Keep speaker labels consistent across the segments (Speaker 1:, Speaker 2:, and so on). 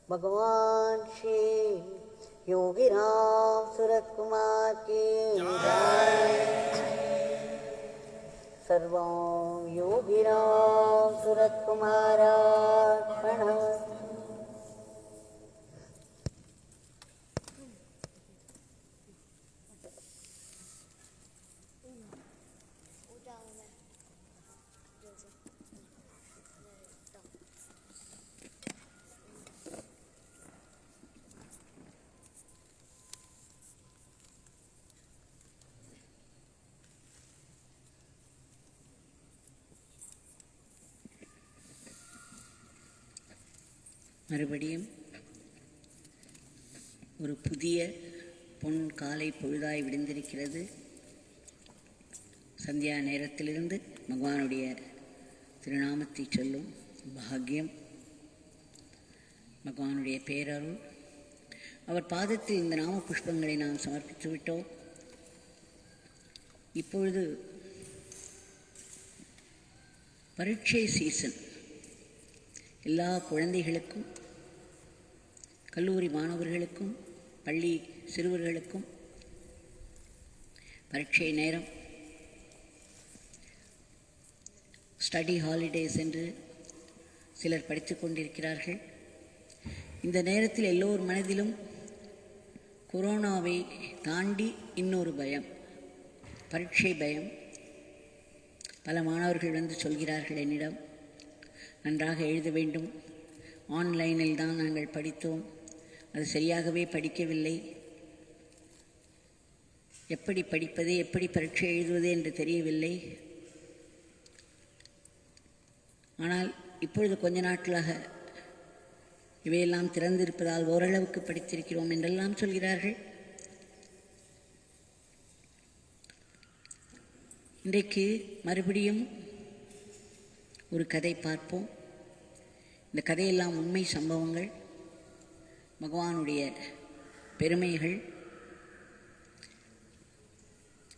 Speaker 1: भगवान श्री योगीराम सूरत कुमार की जय। सर्वं योगीराम सूरत कुमारार्पणम्।
Speaker 2: மறுபடியும் ஒரு புதிய பொன் காலை பொழுதாய் விடிந்திருக்கிறது. சந்தியா நேரத்திலிருந்து பகவானுடைய திருநாமத்தை சொல்லும் பாக்கியம், பகவானுடைய பேரருள். அவர் பாதத்தில் இந்த நாம புஷ்பங்களை நாம் சமர்ப்பித்து விட்டோம். இப்பொழுது பரீட்சை சீசன். எல்லா குழந்தைகளுக்கும், கல்லூரி மாணவர்களுக்கும், பள்ளி சிறுவர்களுக்கும் பரீட்சை நேரம், ஸ்டடி ஹாலிடேஸ் என்று சிலர் படித்து கொண்டிருக்கிறார்கள். இந்த நேரத்தில் எல்லோர் மனதிலும் கொரோனாவை தாண்டி இன்னொரு பயம், பரீட்சை பயம். பல மாணவர்கள் வந்து சொல்கிறார்கள் என்னிடம், நன்றாக எழுத வேண்டும், ஆன்லைனில் தான் நாங்கள் படித்தோம், அது சரியாகவே படிக்கவில்லை, எப்படி படிப்பது, எப்படி பரீட்சை எழுதுவது என்று தெரியவில்லை. ஆனால் இப்பொழுது கொஞ்ச நாட்களாக இவையெல்லாம் திறந்திருப்பதால் ஓரளவுக்கு படித்திருக்கிறோம் என்றெல்லாம் சொல்கிறார்கள். இன்றைக்கு மறுபடியும் ஒரு கதை பார்ப்போம். இந்த கதையெல்லாம் உண்மை சம்பவங்கள், பகவானுடைய பெருமைகள்.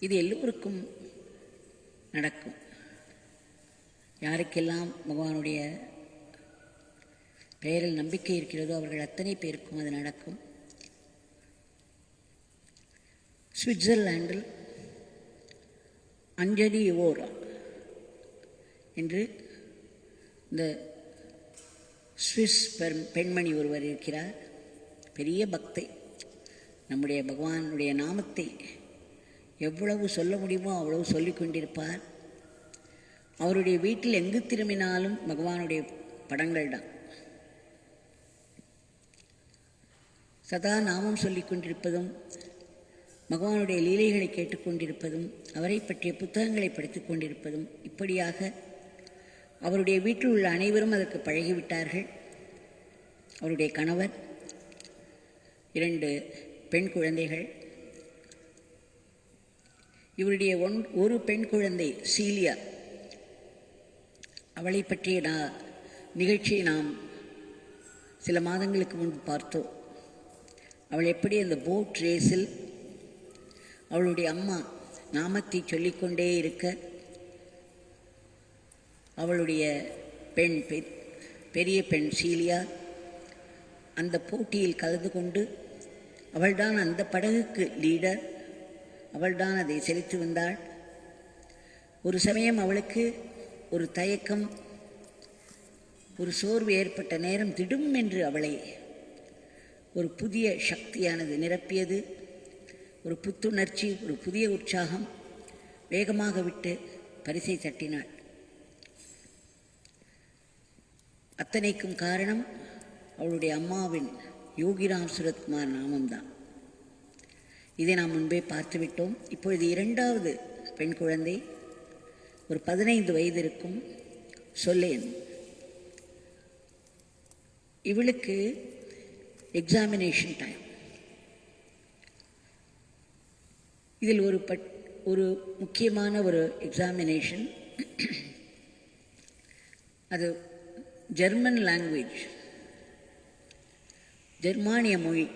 Speaker 2: இது எல்லோருக்கும் நடக்கும். யாருக்கெல்லாம் பகவானுடைய பெயரில் நம்பிக்கை இருக்கிறதோ அவர்கள் அத்தனை பேருக்கும் அது நடக்கும். சுவிட்சர்லாண்டில் அஞ்சலி ஓரா என்று இந்த சுவிஸ் பெண்மணி ஒருவர் இருக்கிறார். பெரிய பக்தை. நம்முடைய பகவானுடைய நாமத்தை எவ்வளவு சொல்ல முடியுமோ அவ்வளவு சொல்லிக் கொண்டிருப்பார். அவருடைய வீட்டில் எங்கு திரும்பினாலும் பகவானுடைய படங்கள் தான். சதா நாமம் சொல்லிக் கொண்டிருப்பதும், பகவானுடைய லீலைகளை கேட்டுக்கொண்டிருப்பதும், அவரை பற்றிய புத்தகங்களை படித்துக் கொண்டிருப்பதும், இப்படியாக அவருடைய வீட்டில் உள்ள அனைவரும் அதற்கு பழகிவிட்டார்கள். அவருடைய கணவர், 2 பெண் குழந்தைகள். இவருடைய ஒரு பெண் குழந்தை சீலியா, அவளை பற்றிய நிகழ்ச்சியை நாம் சில மாதங்களுக்கு முன்பு பார்த்தோம். அவள் எப்படி அந்த போட் ரேஸில் அவளுடைய அம்மா நாமத்தை சொல்லிக்கொண்டே இருக்க, அவளுடைய பெரிய பெண் சீலியா அந்த போட்டியில் கலந்து கொண்டு, அவள்தான் அந்த படகுக்கு லீடர். அவள்தான் அதை செலுத்தி வந்தாள். ஒரு சமயம் அவளுக்கு ஒரு தயக்கம், ஒரு சோர்வு ஏற்பட்ட நேரம் திடும் என்று அவளை ஒரு புதிய சக்தியானது நிரப்பியது. ஒரு புத்துணர்ச்சி, ஒரு புதிய உற்சாகம். வேகமாக விட்டு பரிசை தட்டினாள். அத்தனைக்கும் காரணம் அவளுடைய அம்மாவின் யோகிராம் சுரத்குமார் நாமம்தான். இதை நாம் முன்பே பார்த்துவிட்டோம். இப்பொழுது இரண்டாவது பெண் குழந்தை, ஒரு 15 வயது இருக்கும் சொல்லேன். இவளுக்கு எக்ஸாமினேஷன் டைம். இதில் ஒரு முக்கியமான ஒரு எக்ஸாமினேஷன். அது ஜெர்மன் லாங்குவேஜ், ஜெர்மானிய மொழி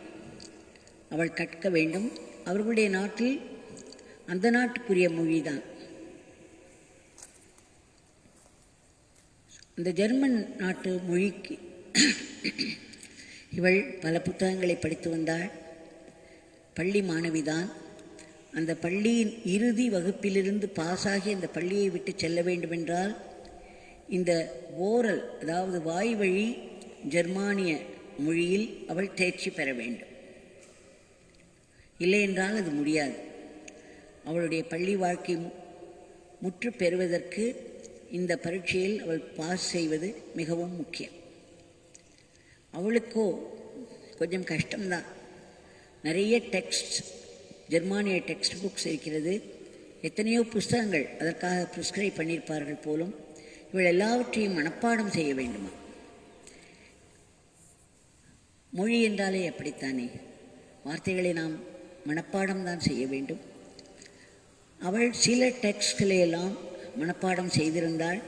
Speaker 2: அவள் கற்க வேண்டும். அவர்களுடைய நாட்டில் அந்த நாட்டுக்குரிய மொழிதான். இந்த ஜெர்மன் நாட்டு மொழிக்கு இவள் பல புத்தகங்களை படித்து வந்தாள். பள்ளி மாணவிதான். அந்த பள்ளியின் இறுதி வகுப்பிலிருந்து பாஸாகி அந்த பள்ளியை விட்டு செல்ல வேண்டுமென்றால் இந்த ஓரல், அதாவது வாய் வழி ஜெர்மானிய மொழியில் அவள் தேர்ச்சி பெற வேண்டும். இல்லை என்றால் அது முடியாது. அவளுடைய பள்ளி வாழ்க்கை முற்று பெறுவதற்கு இந்த பரீட்சையில் அவள் பாஸ் செய்வது மிகவும் முக்கியம். அவளுக்கோ கொஞ்சம் கஷ்டம்தான். நிறைய டெக்ஸ்ட், ஜெர்மானிய டெக்ஸ்ட் புக்ஸ் இருக்கிறது. எத்தனையோ புஸ்தகங்கள் அதற்காக ப்ரிஸ்கிரைப் பண்ணியிருப்பார்கள் போலும். இவள் எல்லாவற்றையும் மனப்பாடம் செய்ய வேண்டுமா? மொழி என்றாலே அப்படித்தானே, வார்த்தைகளை நாம் மனப்பாடம் தான் செய்ய வேண்டும். அவள் சில டெக்ஸ்ட்களையெல்லாம் மனப்பாடம் செய்திருந்தாள்.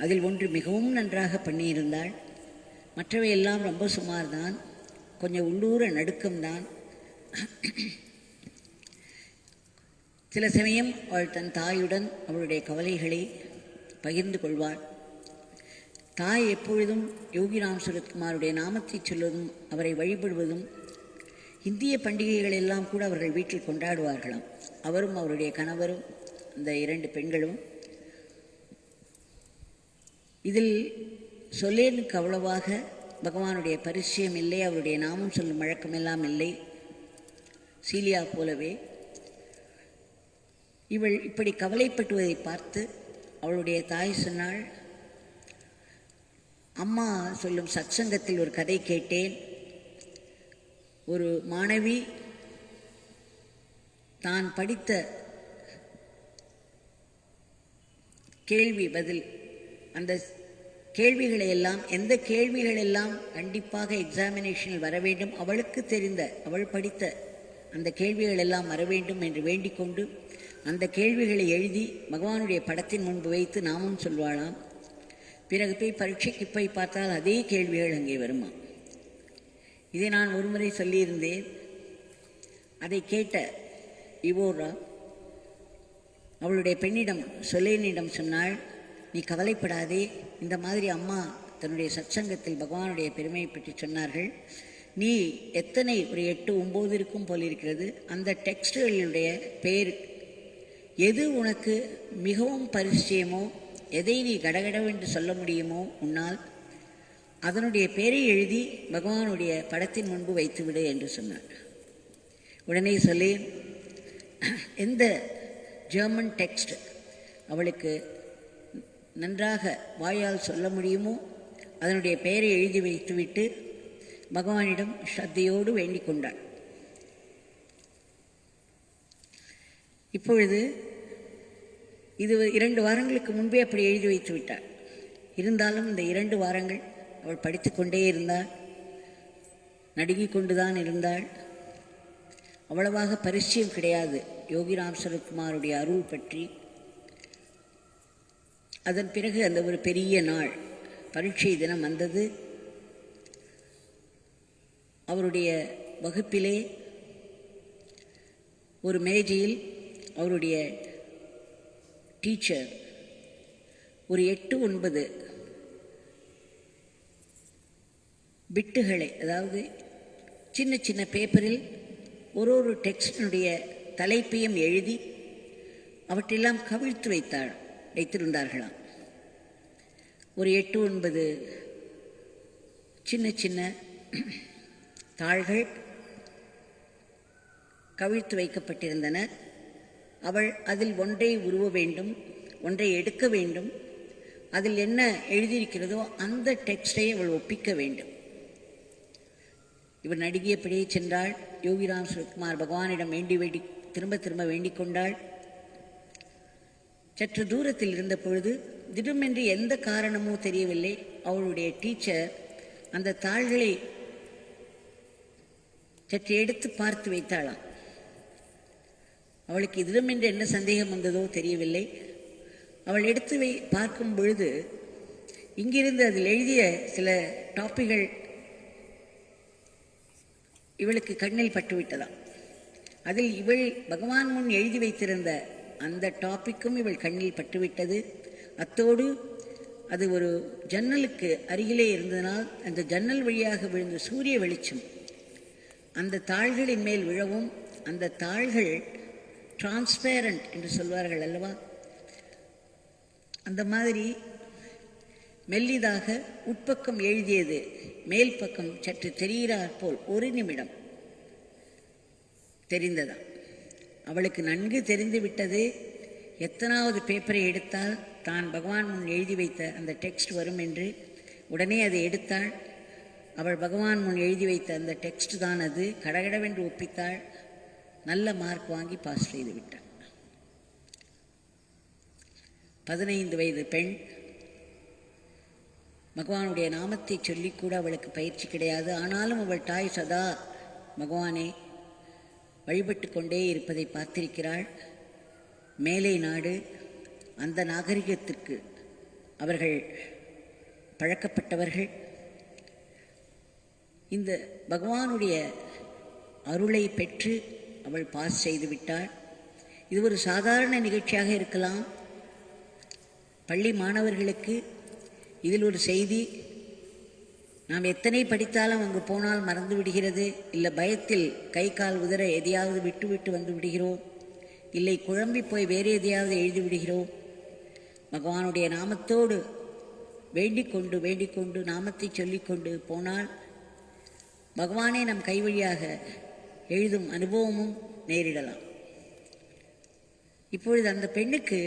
Speaker 2: அதில் ஒன்று மிகவும் நன்றாக பண்ணியிருந்தாள். மற்றவை எல்லாம் ரொம்ப சுமார் தான், கொஞ்சம் உள்ளூர நடுக்கம்தான். சில சமயம் அவள் தன் தாயுடன் அவளுடைய கவலைகளை பகிர்ந்து கொள்வாள். தாய் எப்பொழுதும் யோகிராம் சுரத்குமாருடைய நாமத்தை சொல்வதும் அவரை வழிபடுவதும், இந்திய பண்டிகைகள் எல்லாம் கூட அவர்கள் வீட்டில் கொண்டாடுவார்களாம். அவரும் அவருடைய கணவரும், இந்த 2 பெண்களும். இதில் சொல்லேனுக்கு அவ்வளவாக பகவானுடைய பரிச்சயம் இல்லை, அவருடைய நாமம் சொல்லும் வழக்கமெல்லாம் இல்லை. சீலியா போலவே இவள் இப்படி கவலைப்பட்டுவதை பார்த்து அவளுடைய தாய் சொன்னாள், அம்மா சொல்லும் சத்சங்கத்தில் ஒரு கதை கேட்டேன். ஒரு மாணவி தான் படித்த கேள்வி பதில், அந்த கேள்விகளை எல்லாம், எந்த கேள்விகள் எல்லாம் கண்டிப்பாக எக்ஸாமினேஷனில் வர வேண்டும், அவளுக்கு தெரிந்த, அவள் படித்த அந்த கேள்விகள் எல்லாம் வர வேண்டும் என்று வேண்டிக் கொண்டு அந்த கேள்விகளை எழுதி பகவானுடைய படத்தின் முன்பு வைத்து நாமும் சொல்வாளாம். பிறகு போய் பரீட்சைக்கு போய் பார்த்தால் அதே கேள்விகள் அங்கே வருமா. இதை நான் ஒருமுறை சொல்லியிருந்தேன். அதை கேட்ட இவோரா அவளுடைய பெண்ணிடம், சொல்லேனிடம் சொன்னாள், நீ கவலைப்படாதே, இந்த மாதிரி அம்மா தன்னுடைய சத்சங்கத்தில் பகவானுடைய பெருமையை பற்றி சொன்னார்கள். நீ எத்தனை, ஒரு 8, 9 இருக்கும் போல் இருக்கிறது, அந்த டெக்ஸ்டுகளுடைய பெயர் எது உனக்கு மிகவும் பரிச்சயமோ, எதை நீ கடகடவென்று சொல்ல முடியுமோ உன்னால், அதனுடைய பெயரை எழுதி பகவானுடைய படத்தின் முன்பு வைத்துவிடு என்று சொன்னார். உடனே சொல்லி எந்த ஜெர்மன் டெக்ஸ்ட் அவளுக்கு நன்றாக வாயால் சொல்ல முடியுமோ அதனுடைய பெயரை எழுதி வைத்துவிட்டு பகவானிடம் ஸ்ரத்தையோடு வேண்டிக் கொண்டாள். இப்பொழுது இது 2 வாரங்களுக்கு முன்பே அப்படி எழுதி வைத்து விட்டாள். இருந்தாலும் இந்த 2 வாரங்கள் அவள் படித்து கொண்டே இருந்தாள், நடுங்கிக் கொண்டுதான் இருந்தாள். அவ்வளவாக பரிச்சயம் கிடையாது யோகிராம் சுரத்குமாருடைய அருள் பற்றி. அதன் பிறகு அந்த ஒரு பெரிய நாள், பரீட்சை தினம் வந்தது. அவருடைய வகுப்பிலே ஒரு மேஜையில் அவருடைய டீச்சர் ஒரு 8, 9 பிட்டுகளை, அதாவது சின்ன சின்ன பேப்பரில் ஒரு டெக்ஸ்டினுடைய தலைப்பையும் எழுதி அவற்றெல்லாம் கவிழ்த்து வைத்திருந்தார்களாம். ஒரு 8-9 சின்ன சின்ன தாள்கள் கவிழ்த்து வைக்கப்பட்டிருந்தன. அவள் அதில் ஒன்றை உருவ வேண்டும், ஒன்றை எடுக்க வேண்டும், அதில் என்ன எழுதியிருக்கிறதோ அந்த டெக்ஸ்டை அவள் ஒப்பிக்க வேண்டும். இவர் நடுங்கியபடியே சென்றாள். யோகிராம் சுரத்குமார் பகவானிடம் திரும்ப திரும்ப வேண்டிக் கொண்டாள். சற்று தூரத்தில் இருந்த பொழுது திடமென்று எந்த காரணமோ தெரியவில்லை, அவளுடைய டீச்சர் அந்த தாள்களை சற்று எடுத்து பார்த்து வைத்தாளாம். அவளுக்கு திடமென்று என்ன சந்தேகம் வந்ததோ தெரியவில்லை. அவள் எடுத்து பார்க்கும் பொழுது இங்கிருந்து அதில் எழுதிய சில டாப்பிகள் இவளுக்கு கண்ணில் பட்டுவிட்டதாம். அதில் இவள் பகவான் முன் எழுதி வைத்திருந்த அந்த டாப்பிக்கும் இவள் கண்ணில் பட்டுவிட்டது. அத்தோடு அது ஒரு ஜன்னலுக்கு அருகிலே இருந்ததனால் அந்த ஜன்னல் வழியாக விழுந்த சூரிய வெளிச்சம் அந்த தாள்களின் மேல் விழவும், அந்த தாள்கள் டிரான்ஸ்பேரண்ட் என்று சொல்வார்கள் அல்லவா, அந்த மாதிரி மெல்லிதாக உட்பக்கம் எழுதியது மேல் பக்கம் சற்று தெரிகிறார் போல் ஒரு நிமிடம் தெரிந்ததாம். அவளுக்கு நன்கு தெரிந்து விட்டது. எத்தனாவது பேப்பரை எடுத்தால் தான் பகவான் முன் எழுதி வைத்த அந்த டெக்ஸ்ட் வரும் என்று. உடனே அதை எடுத்தாள். அவள் பகவான் முன் எழுதி வைத்த அந்த டெக்ஸ்ட் தான் அது. கடகடவென்று ஒப்பித்தாள். நல்ல மார்க் வாங்கி பாஸ் செய்து விட்டாள். 15 வயது பெண். பகவானுடைய நாமத்தை சொல்லிக்கூட அவளுக்கு பயிற்சி கிடையாது. ஆனாலும் அவள் தாய் சதா பகவானை வழிபட்டு கொண்டே இருப்பதை பார்த்திருக்கிறாள். மேலை நாடு, அந்த நாகரிகத்திற்கு அவர்கள் பழக்கப்பட்டவர்கள். இந்த பகவானுடைய அருளை பெற்று அவள் பாஸ் செய்து விட்டாள். இது ஒரு சாதாரண நிகழ்ச்சியாக இருக்கலாம். பள்ளி மாணவர்களுக்கு இதில் ஒரு செய்தி, நாம் எத்தனை படித்தாலும் அங்கு போனால் மறந்து விடுகிறது, இல்லை பயத்தில் கை கால் உதற எதையாவது விட்டு வந்து விடுகிறோம், இல்லை குழம்பி போய் வேறு எதையாவது எழுதி விடுகிறோம். பகவானுடைய நாமத்தோடு வேண்டிக்கொண்டு நாமத்தை சொல்லிக்கொண்டு போனால் பகவானே நம் கை வழியாக எழுதும் அனுபவமும் நேரிடலாம். இப்பொழுது அந்த பெண்ணுக்கு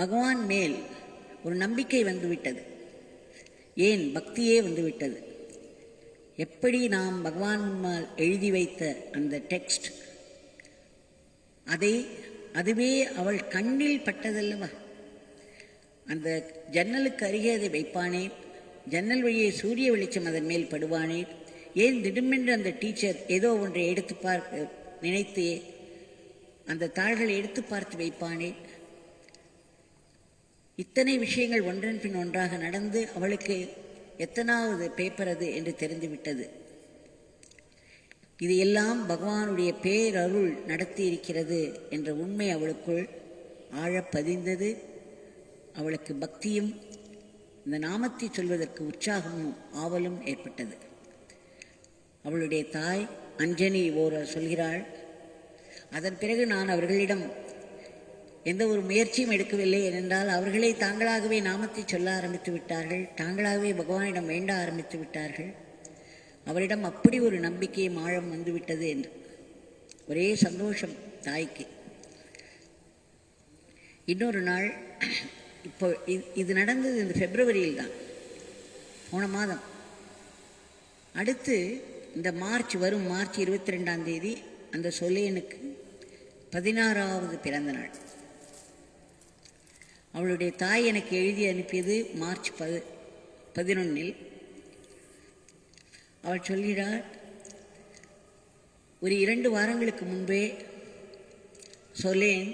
Speaker 2: பகவான் மேல் ஒரு நம்பிக்கை வந்துவிட்டது. ஏன் பக்தியே வந்துவிட்டது. எப்படி நாம் பகவான் முன்னால் எழுதி வைத்த அந்த டெக்ஸ்ட், அதுவே அவள் கண்ணில் பட்டதல்லவா. அந்த ஜன்னலுக்கு அருகே அதை வைப்பானேன், ஜன்னல் வழியே சூரிய வெளிச்சம் அதன் மேல் படுவானேன், ஏன் திடுமென்று அந்த டீச்சர் ஏதோ ஒன்றை எடுத்து பார்க்க நினைத்து அந்த தாள்களை எடுத்து பார்த்து வைப்பானேன். இத்தனை விஷயங்கள் ஒன்றன் பின் ஒன்றாக நடந்து அவளுக்கு எத்தனாவது பேப்பர் அது என்று தெரிந்துவிட்டது. இது எல்லாம் பகவானுடைய பேரருள் நடத்தி இருக்கிறது என்ற உண்மை அவளுக்குள் ஆழப்பதிந்தது. அவளுக்கு பக்தியும் இந்த நாமத்தை சொல்வதற்கு உற்சாகமும் ஆவலும் ஏற்பட்டது. அவளுடைய தாய் அஞ்சனி சொல்கிறாள், அதன் பிறகு நான் அவர்களிடம் எந்த ஒரு முயற்சியும் எடுக்கவில்லை. ஏனென்றால் அவர்களே தாங்களாகவே நாமத்தை சொல்ல ஆரம்பித்து விட்டார்கள், தாங்களாகவே பகவானிடம் வேண்ட ஆரம்பித்து விட்டார்கள். அவரிடம் அப்படி ஒரு நம்பிக்கையும் ஆழம் வந்துவிட்டது என்று ஒரே சந்தோஷம் தாய்க்கு. இன்னொரு நாள், இப்போ இது நடந்தது இந்த பிப்ரவரியில் தான், போன மாதம். அடுத்து இந்த மார்ச் 22ஆம் தேதி அந்த சொலேனுக்கு 16வது பிறந்த நாள். அவளுடைய தாய் எனக்கு எழுதி அனுப்பியது மார்ச் 11. அவள் சொல்கிறாள், ஒரு 2 வாரங்களுக்கு முன்பே சொலேன்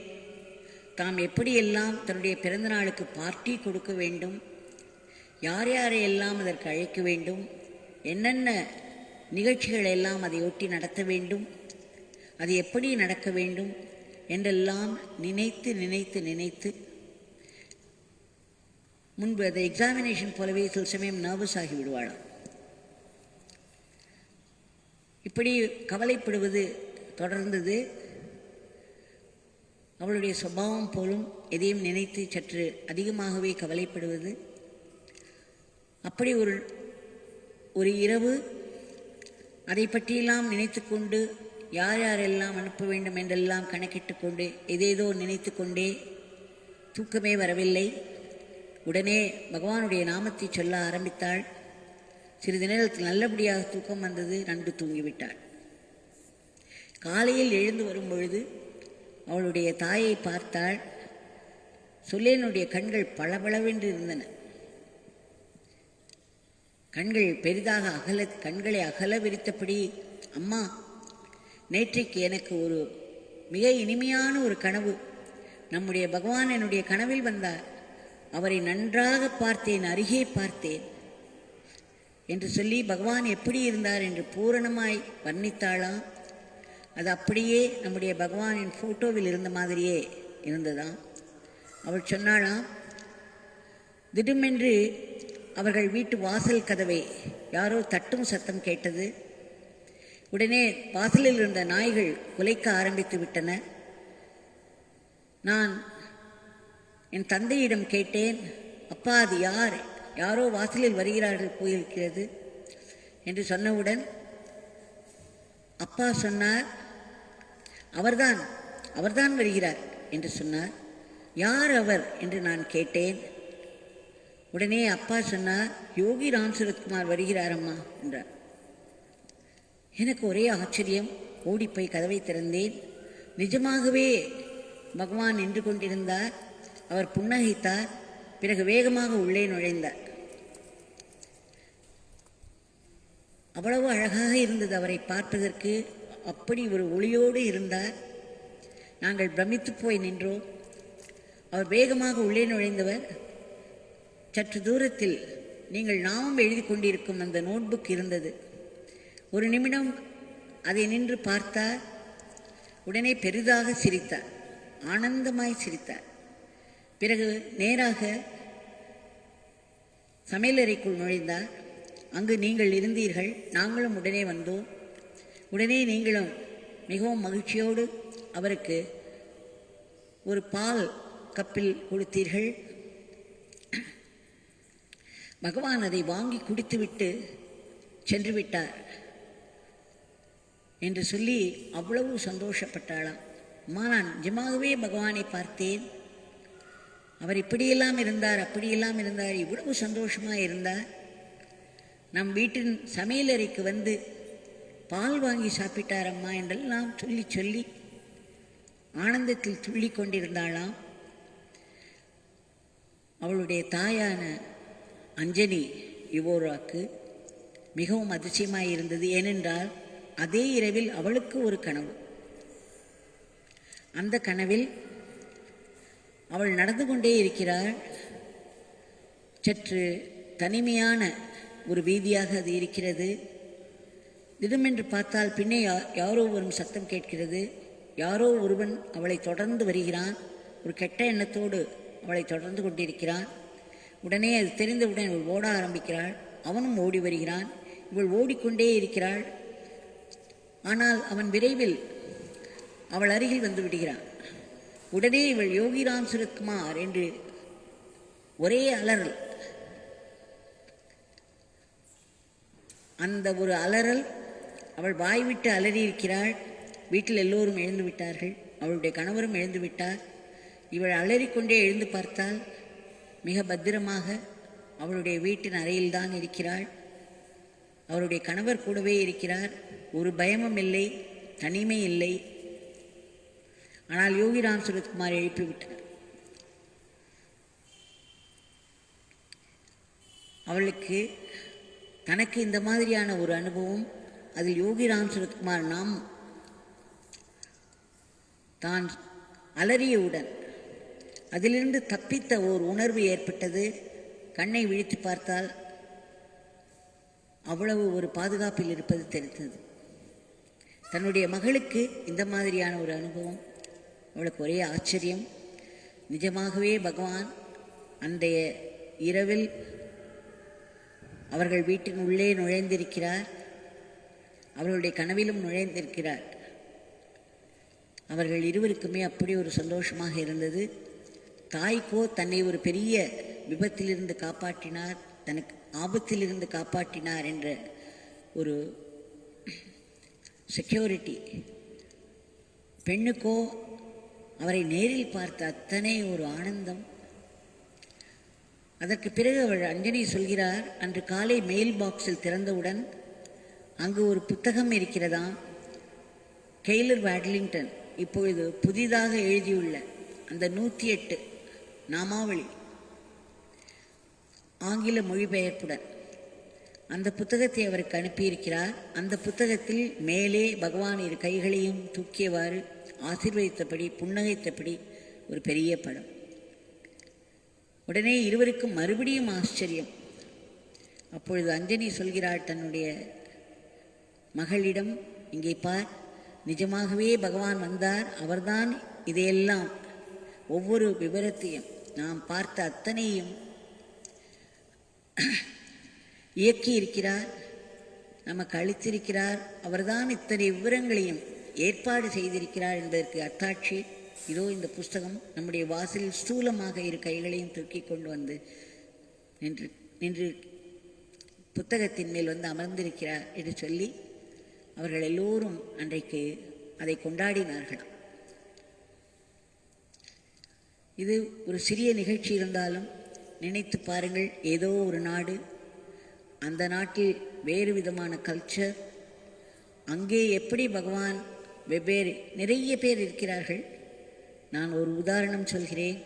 Speaker 2: தாம் எப்படியெல்லாம் தன்னுடைய பிறந்த நாளுக்கு பார்ட்டி கொடுக்க வேண்டும், யார் யாரையெல்லாம் அதற்கு அழைக்க வேண்டும், என்னென்ன நிகழ்ச்சிகள் எல்லாம் அதை ஒட்டி நடத்த வேண்டும், அது எப்படி நடக்க வேண்டும் என்றெல்லாம் நினைத்து நினைத்து நினைத்து முன்பு அதை எக்ஸாமினேஷன் போலவே சில சமயம் நர்வஸ் ஆகி விடுவாளாம். இப்படி கவலைப்படுவது தொடர்ந்தது. அவளுடைய சுபாவம் போலும் எதையும் நினைத்து சற்று அதிகமாகவே கவலைப்படுவது. அப்படி ஒரு இரவு அதை பற்றியெல்லாம் நினைத்து கொண்டு யார் யாரெல்லாம் அனுப்ப வேண்டும் என்றெல்லாம் கணக்கிட்டு கொண்டு ஏதேதோ நினைத்து கொண்டே தூக்கமே வரவில்லை. உடனே பகவானுடைய நாமத்தை சொல்ல ஆரம்பித்தாள். சிறிது நேரத்தில் நல்லபடியாக தூக்கம் வந்தது. நன்கு தூங்கிவிட்டாள். காலையில் எழுந்து வரும் பொழுது அவளுடைய தாயை பார்த்தாள். சொல்லேனுடைய கண்கள் பளபளவென்று இருந்தன. கண்கள் பெரிதாக கண்களை அகல விரித்தபடி, அம்மா, நேற்றைக்கு எனக்கு ஒரு மிக இனிமையான ஒரு கனவு. நம்முடைய பகவான் என்னுடைய கனவில் வந்தார். அவரை நன்றாக பார்த்தேன், அருகே பார்த்தேன் என்று சொல்லி பகவான் எப்படி இருந்தார் என்று பூரணமாய் வர்ணித்தாளாம். அது அப்படியே நம்முடைய பகவானின் ஃபோட்டோவில் இருந்த மாதிரியே இருந்ததாம். அவள் சொன்னாளாம், திடுமென்று அவர்கள் வீட்டு வாசல் கதவை யாரோ தட்டும் சத்தம் கேட்டது. உடனே வாசலில் இருந்த நாய்கள் குலைக்க ஆரம்பித்து விட்டன. நான் என் தந்தையிடம் கேட்டேன், அப்பா அது யார்? யாரோ வாசலில் வருகிறார்கள் போயிருக்கிறது என்று சொன்னவுடன் அப்பா சொன்னார், அவர்தான் வருகிறார் என்று சொன்னார். யார் அவர் என்று நான் கேட்டேன். உடனே அப்பா சொன்னார், யோகி ராம் சுரத்குமார் வருகிறார் அம்மா என்றார். எனக்கு ஒரே ஆச்சரியம். ஓடிப்போய் கதவை திறந்தேன். நிஜமாகவே பகவான் நின்று கொண்டிருந்தார். அவர் புன்னகைத்தார். பிறகு வேகமாக உள்ளே நுழைந்தார். அவ்வளவு அழகாக இருந்தது அவரை பார்ப்பதற்கு. அப்படி ஒரு ஒளியோடு இருந்தார். நாங்கள் பிரமித்து போய் நின்றோம். அவர் வேகமாக உள்ளே நுழைந்தவர். சற்று தூரத்தில் நீங்கள் நாமம் எழுதி கொண்டிருக்கும் அந்த நோட்புக் இருந்தது. ஒரு நிமிடம் அதை நின்று பார்த்தார். உடனே பெரிதாக சிரித்தார். ஆனந்தமாய் சிரித்தார். பிறகு நேராக சமையலறைக்குள் நுழைந்தார். அங்கு நீங்கள் இருந்தீர்கள். நாங்களும் உடனே வந்தோம். உடனே நீங்களும் மிகவும் மகிழ்ச்சியோடு அவருக்கு ஒரு பால் கப்பில் கொடுத்தீர்கள். பகவான் அதை வாங்கி குடித்துவிட்டு சென்று விட்டார் என்று சொல்லி அவ்வளவு சந்தோஷப்பட்டாளாம். அம்மா, நான் நிஜமாகவே பகவானை பார்த்தேன். அவர் இப்படியெல்லாம் இருந்தார், அப்படியெல்லாம் இருந்தார், இவ்வளவு சந்தோஷமாக இருந்தார். நம் வீட்டின் சமையலறைக்கு வந்து பால் வாங்கி சாப்பிட்டார் அம்மா என்றெல்லாம் சொல்லி சொல்லி ஆனந்தத்தில் துள்ளி கொண்டிருந்தாளாம். அவளுடைய தாயான அஞ்சனி யுவோராக்கு மிகவும் அதிசயமாக இருந்தது. ஏனென்றால் அதே இரவில் அவளுக்கு ஒரு கனவு. அந்த கனவில் அவள் நடந்து கொண்டே இருக்கிறாள். சற்று தனிமையான ஒரு வீதியாக அது இருக்கிறது. திடமென்று பார்த்தால் பின்னே யாரோ வரும் சத்தம் கேட்கிறது. யாரோ ஒருவன் அவளை தொடர்ந்து வருகிறான். ஒரு கெட்ட எண்ணத்தோடு அவளை தொடர்ந்து கொண்டிருக்கிறான். உடனே அது தெரிந்தவுடன் இவள் ஓட ஆரம்பிக்கிறாள். அவனும் ஓடி வருகிறான். இவள் ஓடிக்கொண்டே இருக்கிறாள். ஆனால் அவன் விரைவில் அவள் அருகில் வந்து விடுகிறான். உடனே இவள் யோகி ராம் சுரத்குமார் என்று ஒரே அலறல். அந்த ஒரு அலறல், அவள் வாய்விட்டு அலறியிருக்கிறாள். வீட்டில் எல்லோரும் எழுந்து விட்டார்கள். அவளுடைய கணவரும் எழுந்து விட்டார். இவள் அலறிக்கொண்டே எழுந்து பார்த்தால் மிக பத்திரமாக அவளுடைய வீட்டின் அறையில்தான் இருக்கிறாள். அவருடைய கணவர் கூடவே இருக்கிறார். ஒரு பயமும் இல்லை, தனிமை இல்லை. ஆனால் யோகி ராம் சுரத்குமார் எழுப்பிவிட்டார். அவளுக்கு தனக்கு இந்த மாதிரியான ஒரு அனுபவம், அதில் யோகி ராம் சுரத்குமார் நாம் தான் அலறியவுடன் அதிலிருந்து தப்பித்த ஓர் உணர்வு ஏற்பட்டது. கண்ணை விழித்து பார்த்தால் அவ்வளவு ஒரு பாதுகாப்பில் இருப்பது தெரிந்தது. தன்னுடைய மகளுக்கு இந்த மாதிரியான ஒரு அனுபவம். அவளுக்கு ஒரே ஆச்சரியம். நிஜமாகவே பகவான் அந்த இரவில் அவர்கள் வீட்டின் உள்ளே நுழைந்திருக்கிறார். அவர்களுடைய கனவிலும் நுழைந்திருக்கிறார். அவர்கள் இருவருக்குமே அப்படி ஒரு சந்தோஷமாக இருந்தது. தாய்க்கோ தன்னை ஒரு பெரிய விபத்திலிருந்து காப்பாற்றினார், தனக்கு ஆபத்திலிருந்து காப்பாற்றினார் என்ற ஒரு செக்யூரிட்டி. பெண்ணுக்கோ அவரை நேரில் பார்த்த அத்தனை ஒரு ஆனந்தம். அதற்கு பிறகு அவள் அஞ்சனி சொல்கிறார், அன்று காலை மெயில் பாக்ஸில் திறந்தவுடன் அங்கு ஒரு புத்தகம் இருக்கிறதாம். கெய்லர் வாட்லிங்டன் இப்பொழுது புதிதாக எழுதியுள்ள அந்த 108 நாமாவளி ஆங்கில மொழிபெயர்ப்புடன் அந்த புத்தகத்தை அவருக்கு அனுப்பியிருக்கிறார். அந்த புத்தகத்தில் மேலே பகவான் இரு கைகளையும் தூக்கியவாறு ஆசீர்வதித்தபடி புன்னகைத்தபடி ஒரு பெரிய படம். உடனே இருவருக்கும் மறுபடியும் ஆச்சரியம். அப்பொழுது அஞ்சனி சொல்கிறாள் தன்னுடைய மகளிடம், இங்கே பார், நிஜமாகவே பகவான் வந்தார், அவர்தான் இதையெல்லாம் ஒவ்வொரு விவரத்தையும் நாம் பார்த்த அத்தனையும் இயக்கி இருக்கிறார், நமக்கு அளித்திருக்கிறார், அவர்தான் இத்தனை விவரங்களையும் ஏற்பாடு செய்திருக்கிறார் என்பதற்கு அத்தாட்சி இதோ இந்த புஸ்தகம் நம்முடைய வாசலில் ஸ்தூலமாக இரு கைகளையும் தூக்கி கொண்டு வந்து நின்று புத்தகத்தின் மேல் வந்து அமர்ந்திருக்கிறார் என்று சொல்லி அவர்கள் எல்லோரும் அன்றைக்கு அதை கொண்டாடினார்கள். இது ஒரு சிறிய நிகழ்ச்சி இருந்தாலும் நினைத்து பாருங்கள், ஏதோ ஒரு நாடு, அந்த நாட்டில் வேறு விதமான கல்ச்சர், அங்கே எப்படி பகவான் வெவ்வேறு நிறைய பேர் இருக்கிறார்கள். நான் ஒரு உதாரணம் சொல்கிறேன்.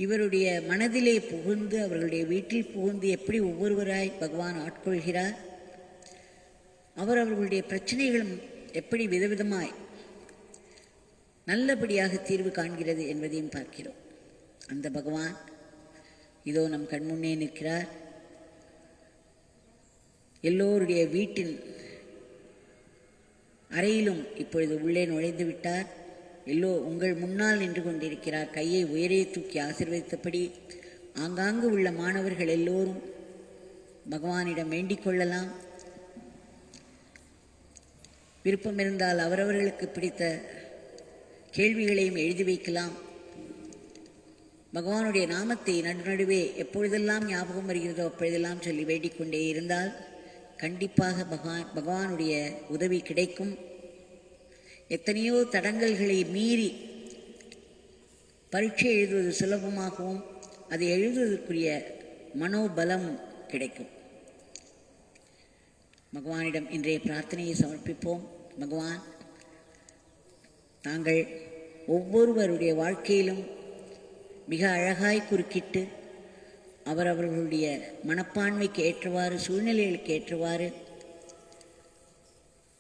Speaker 2: இவருடைய மனதிலே புகுந்து அவர்களுடைய வீட்டில் புகுந்து எப்படி ஒவ்வொருவராய் பகவான் ஆட்கொள்கிறார், அவர்களுடைய பிரச்சனைகளும் எப்படி விதவிதமாய் நல்லபடியாக தீர்வு காண்கிறது என்பதையும் பார்க்கிறோம். அந்த பகவான் இதோ நம் கண்முன்னே நிற்கிறார். எல்லோருடைய வீட்டின் அறையிலும் இப்பொழுது உள்ளே நுழைந்து விட்டார். உங்கள் முன்னால் நின்று கொண்டிருக்கிறார். கையை உயரே தூக்கி ஆசீர்வதித்தபடி ஆங்காங்கு உள்ள மாணவர்கள் எல்லோரும் பகவானிடம் வேண்டிக் கொள்ளலாம். விருப்பம் இருந்தால் அவரவர்களுக்கு பிடித்த கேள்விகளையும் எழுதி வைக்கலாம். பகவானுடைய நாமத்தை நடுநடுவே எப்பொழுதெல்லாம் ஞாபகம் வருகிறதோ அப்பொழுதெல்லாம் சொல்லி வேண்டிக் கொண்டே இருந்தால் கண்டிப்பாக பகவானுடைய உதவி கிடைக்கும். எத்தனையோ தடங்கல்களை மீறி பரீட்சை எழுதுவது சுலபமாகவும் அதை எழுதுவதற்குரிய மனோபலமும் கிடைக்கும். பகவானிடம் இன்றைய பிரார்த்தனையை சமர்ப்பிப்போம். பகவான், தாங்கள் ஒவ்வொருவருடைய வாழ்க்கையிலும் மிக அழகாய் குறுக்கிட்டு அவரவர்களுடைய மனப்பான்மைக்கு ஏற்றவாறு, சூழ்நிலைகளுக்கு ஏற்றவாறு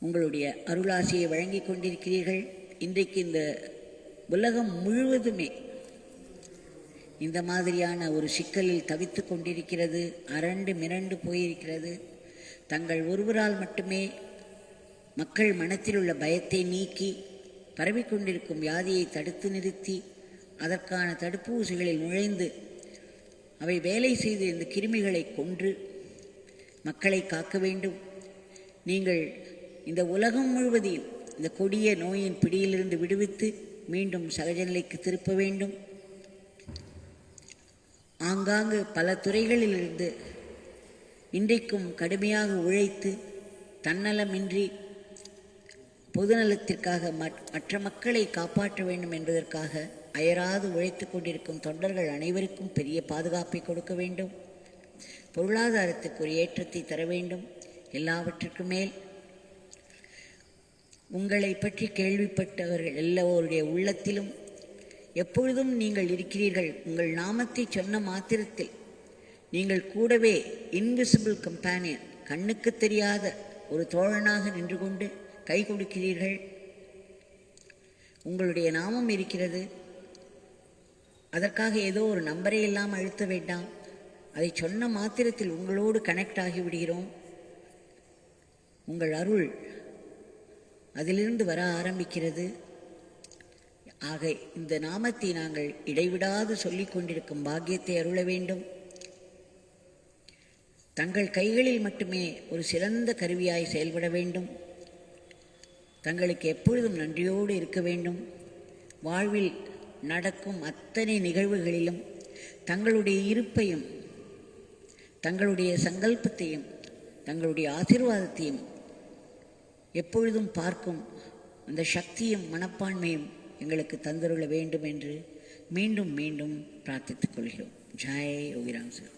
Speaker 2: உங்களுடைய அருளாசியை வழங்கி கொண்டிருக்கிறீர்கள். இன்றைக்கு இந்த உலகம் முழுவதுமே இந்த மாதிரியான ஒரு சிக்கலில் தவித்து கொண்டிருக்கிறது, அரண்டு மிரண்டு போயிருக்கிறது. தங்கள் ஒருவரால் மட்டுமே மக்கள் மனத்தில் உள்ள பயத்தை நீக்கி பரவிக்கொண்டிருக்கும் வியாதியை தடுத்து நிறுத்தி அதற்கான தடுப்பூசிகளில் நுழைந்து அவை வேலை செய்து இந்த கிருமிகளை கொன்று மக்களை காக்க வேண்டும். நீங்கள் இந்த உலகம் முழுவதையும் இந்த கொடிய நோயின் பிடியிலிருந்து விடுவித்து மீண்டும் சகஜ நிலைக்கு திருப்ப வேண்டும். ஆங்காங்கு பல துறைகளிலிருந்து இன்றைக்கும் கடுமையாக உழைத்து தன்னலமின்றி பொதுநலத்திற்காக மற்ற மக்களை காப்பாற்ற வேண்டும் என்பதற்காக அயராது உழைத்து கொண்டிருக்கும் தொண்டர்கள் அனைவருக்கும் பெரிய பாதுகாப்பை கொடுக்க வேண்டும். பொருளாதாரத்துக்கு ஒரு ஏற்றத்தை தர வேண்டும். எல்லாவற்றுக்கும் மேல் உங்களை பற்றி கேள்விப்பட்டவர்கள் எல்லோருடைய உள்ளத்திலும் எப்பொழுதும் நீங்கள் இருக்கிறீர்கள். உங்கள் நாமத்தை சொன்ன மாத்திரத்தில் நீங்கள் கூடவே இன்விசிபிள் கம்பேனியன், கண்ணுக்கு தெரியாத ஒரு தோழனாக நின்று கொண்டு கை கொடுக்கிறீர்கள். உங்களுடைய நாமம் இருக்கிறது. அதற்காக ஏதோ ஒரு நம்பரை எல்லாம் அழுத்த வேண்டாம். அதை சொன்ன மாத்திரத்தில் உங்களோடு கனெக்ட் ஆகிவிடுகிறோம். உங்கள் அருள் அதிலிருந்து வர ஆரம்பிக்கிறது. ஆக இந்த நாமத்தை நாங்கள் இடைவிடாது சொல்லிக் கொண்டிருக்கும் பாக்கியத்தை அருள வேண்டும். தங்கள் கைகளில் மட்டுமே ஒரு சிறந்த கருவியாய் செயல்பட வேண்டும். தங்களுக்கு எப்பொழுதும் நன்றியோடு இருக்க வேண்டும். வாழ்வில் நடக்கும் அத்தனை நிகழ்வுகளிலும் தங்களுடைய இருப்பையும் தங்களுடைய சங்கல்பத்தையும் தங்களுடைய ஆசீர்வாதத்தையும் எப்பொழுதும் பார்க்கும் அந்த சக்தியும் மனப்பான்மையும் எங்களுக்கு தந்தருள வேண்டும் என்று மீண்டும் மீண்டும் பிரார்த்தித்துக் கொள்கிறோம். ஜெய் யோகிராம் சுரத்.